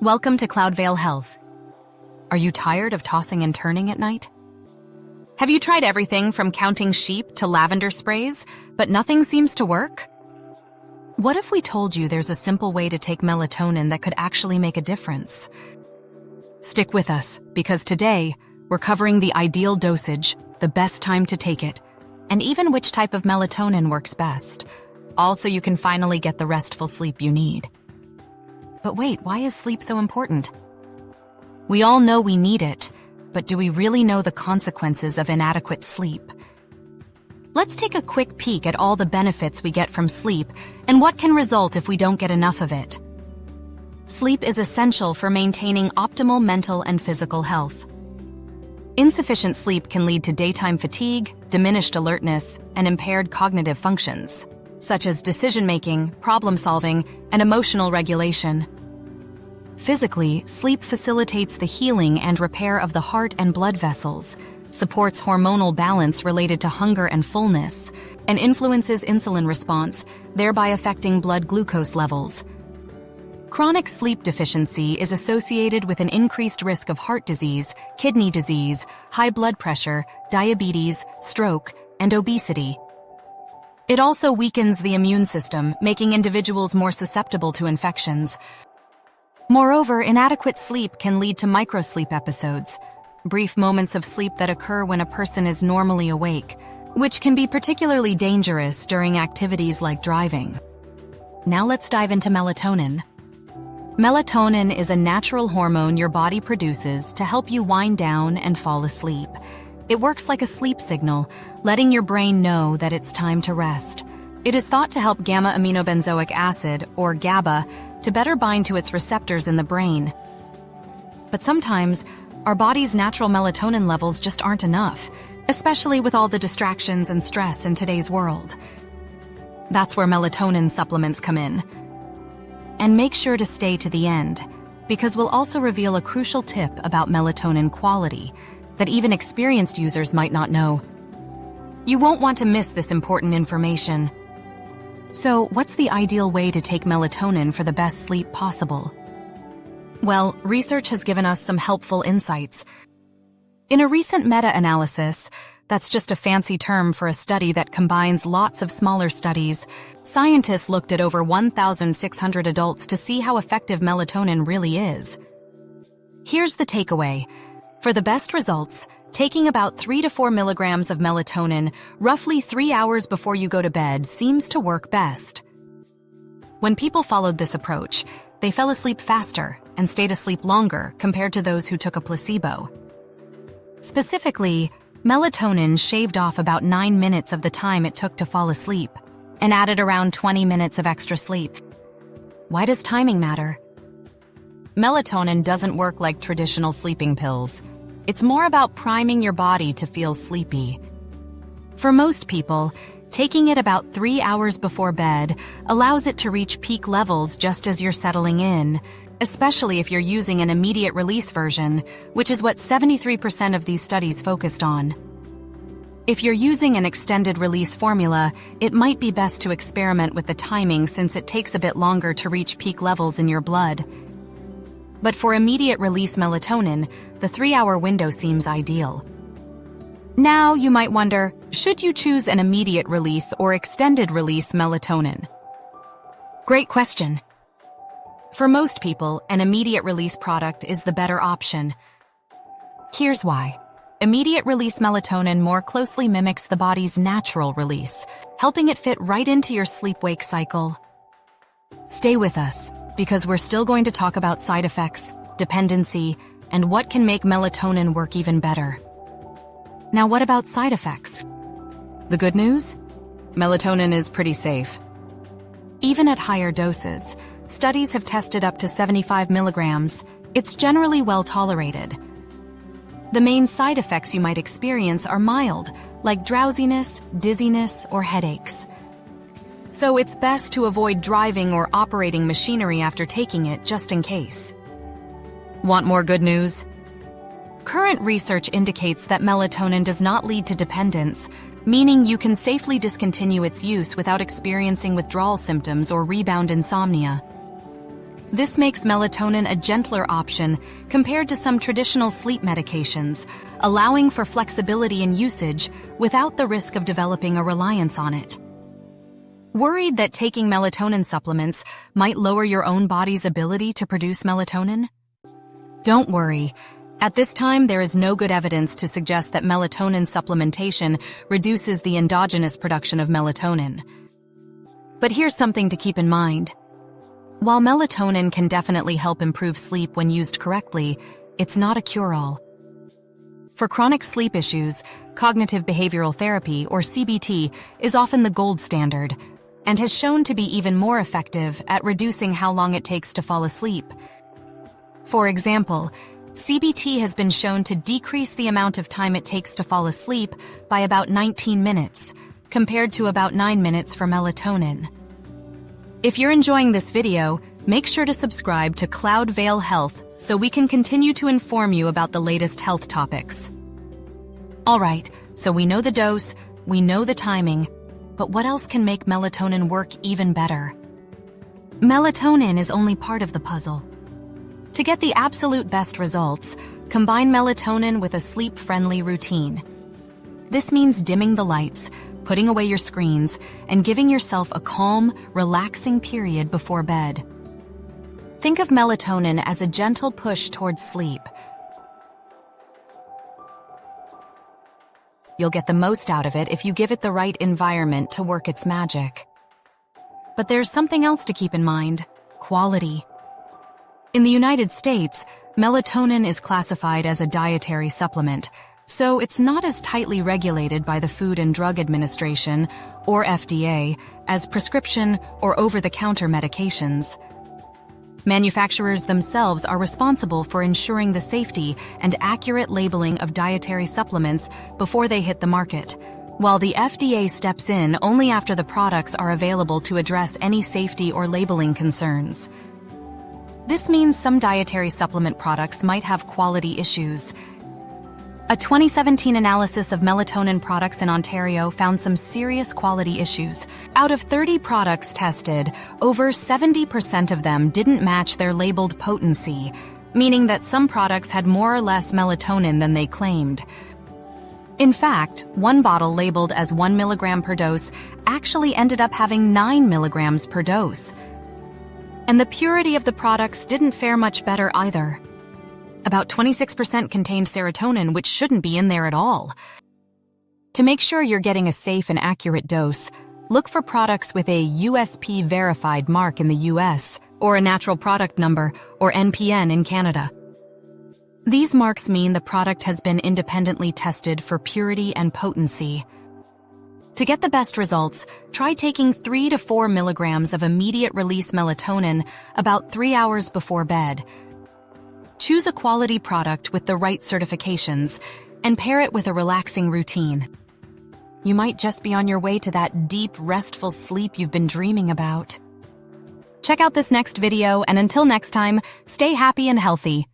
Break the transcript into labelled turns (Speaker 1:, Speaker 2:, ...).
Speaker 1: Welcome to Cloudveil Health. Are you tired of tossing and turning at night? Have you tried everything from counting sheep to lavender sprays, but nothing seems to work? What if we told you there's a simple way to take melatonin that could actually make a difference? Stick with us, because today, we're covering the ideal dosage, the best time to take it, and even which type of melatonin works best. Also, you can finally get the restful sleep you need. But wait, why is sleep so important? We all know we need it, but do we really know the consequences of inadequate sleep? Let's take a quick peek at all the benefits we get from sleep and what can result if we don't get enough of it. Sleep is essential for maintaining optimal mental and physical health. Insufficient sleep can lead to daytime fatigue, diminished alertness, and impaired cognitive functions, such as decision-making, problem-solving, and emotional regulation. Physically, sleep facilitates the healing and repair of the heart and blood vessels, supports hormonal balance related to hunger and fullness, and influences insulin response, thereby affecting blood glucose levels. Chronic sleep deficiency is associated with an increased risk of heart disease, kidney disease, high blood pressure, diabetes, stroke, and obesity. It also weakens the immune system, making individuals more susceptible to infections. Moreover, inadequate sleep can lead to microsleep episodes, brief moments of sleep that occur when a person is normally awake, which can be particularly dangerous during activities like driving. Now let's dive into melatonin. Melatonin is a natural hormone your body produces to help you wind down and fall asleep. It works like a sleep signal, letting your brain know that it's time to rest. It is thought to help gamma-aminobenzoic acid, or GABA, to better bind to its receptors in the brain. But sometimes, our body's natural melatonin levels just aren't enough, especially with all the distractions and stress in today's world. That's where melatonin supplements come in. And make sure to stay to the end, because we'll also reveal a crucial tip about melatonin quality that even experienced users might not know. You won't want to miss this important information. So, what's the ideal way to take melatonin for the best sleep possible? Well, research has given us some helpful insights. In a recent meta-analysis, that's just a fancy term for a study that combines lots of smaller studies, scientists looked at over 1,600 adults to see how effective melatonin really is. Here's the takeaway. For the best results, taking about 3 to 4 milligrams of melatonin roughly 3 hours before you go to bed seems to work best. When people followed this approach, they fell asleep faster and stayed asleep longer compared to those who took a placebo. Specifically, melatonin shaved off about 9 minutes of the time it took to fall asleep and added around 20 minutes of extra sleep. Why does timing matter? Melatonin doesn't work like traditional sleeping pills. It's more about priming your body to feel sleepy. For most people, taking it about 3 hours before bed allows it to reach peak levels just as you're settling in, especially if you're using an immediate release version, which is what 73% of these studies focused on. If you're using an extended release formula, it might be best to experiment with the timing since it takes a bit longer to reach peak levels in your blood. But for immediate release melatonin, the 3-hour window seems ideal. Now, you might wonder, should you choose an immediate release or extended release melatonin? Great question. For most people, an immediate release product is the better option. Here's why. Immediate release melatonin more closely mimics the body's natural release, helping it fit right into your sleep-wake cycle. Stay with us, because we're still going to talk about side effects, dependency, and what can make melatonin work even better. Now, what about side effects? The good news? Melatonin is pretty safe. Even at higher doses, studies have tested up to 75 milligrams. It's generally well tolerated. The main side effects you might experience are mild, like drowsiness, dizziness, or headaches. So it's best to avoid driving or operating machinery after taking it just in case. Want more good news? Current research indicates that melatonin does not lead to dependence, meaning you can safely discontinue its use without experiencing withdrawal symptoms or rebound insomnia. This makes melatonin a gentler option compared to some traditional sleep medications, allowing for flexibility in usage without the risk of developing a reliance on it. Worried that taking melatonin supplements might lower your own body's ability to produce melatonin? Don't worry. At this time, there is no good evidence to suggest that melatonin supplementation reduces the endogenous production of melatonin. But here's something to keep in mind. While melatonin can definitely help improve sleep when used correctly, it's not a cure-all. For chronic sleep issues, cognitive behavioral therapy, or CBT, is often the gold standard and has shown to be even more effective at reducing how long it takes to fall asleep. For example, CBT has been shown to decrease the amount of time it takes to fall asleep by about 19 minutes, compared to about 9 minutes for melatonin. If you're enjoying this video, make sure to subscribe to Cloudveil Health so we can continue to inform you about the latest health topics. Alright, so we know the dose, we know the timing, but what else can make melatonin work even better? Melatonin is only part of the puzzle. To get the absolute best results, combine melatonin with a sleep-friendly routine. This means dimming the lights, putting away your screens, and giving yourself a calm, relaxing period before bed. Think of melatonin as a gentle push towards sleep. You'll get the most out of it if you give it the right environment to work its magic. But there's something else to keep in mind: quality. In the United States, melatonin is classified as a dietary supplement, so it's not as tightly regulated by the Food and Drug Administration, or FDA, as prescription or over-the-counter medications. Manufacturers themselves are responsible for ensuring the safety and accurate labeling of dietary supplements before they hit the market, while the FDA steps in only after the products are available to address any safety or labeling concerns. This means some dietary supplement products might have quality issues. A 2017 analysis of melatonin products in Ontario found some serious quality issues. Out of 30 products tested, over 70% of them didn't match their labeled potency, meaning that some products had more or less melatonin than they claimed. In fact, one bottle labeled as 1 milligram per dose actually ended up having 9 milligrams per dose. And the purity of the products didn't fare much better either. About 26% contained serotonin, which shouldn't be in there at all. To make sure you're getting a safe and accurate dose, look for products with a USP verified mark in the US, or a natural product number, or NPN in Canada. These marks mean the product has been independently tested for purity and potency. To get the best results, try taking 3 to 4 milligrams of immediate-release melatonin about 3 hours before bed. Choose a quality product with the right certifications and pair it with a relaxing routine. You might just be on your way to that deep, restful sleep you've been dreaming about. Check out this next video, and until next time, stay happy and healthy.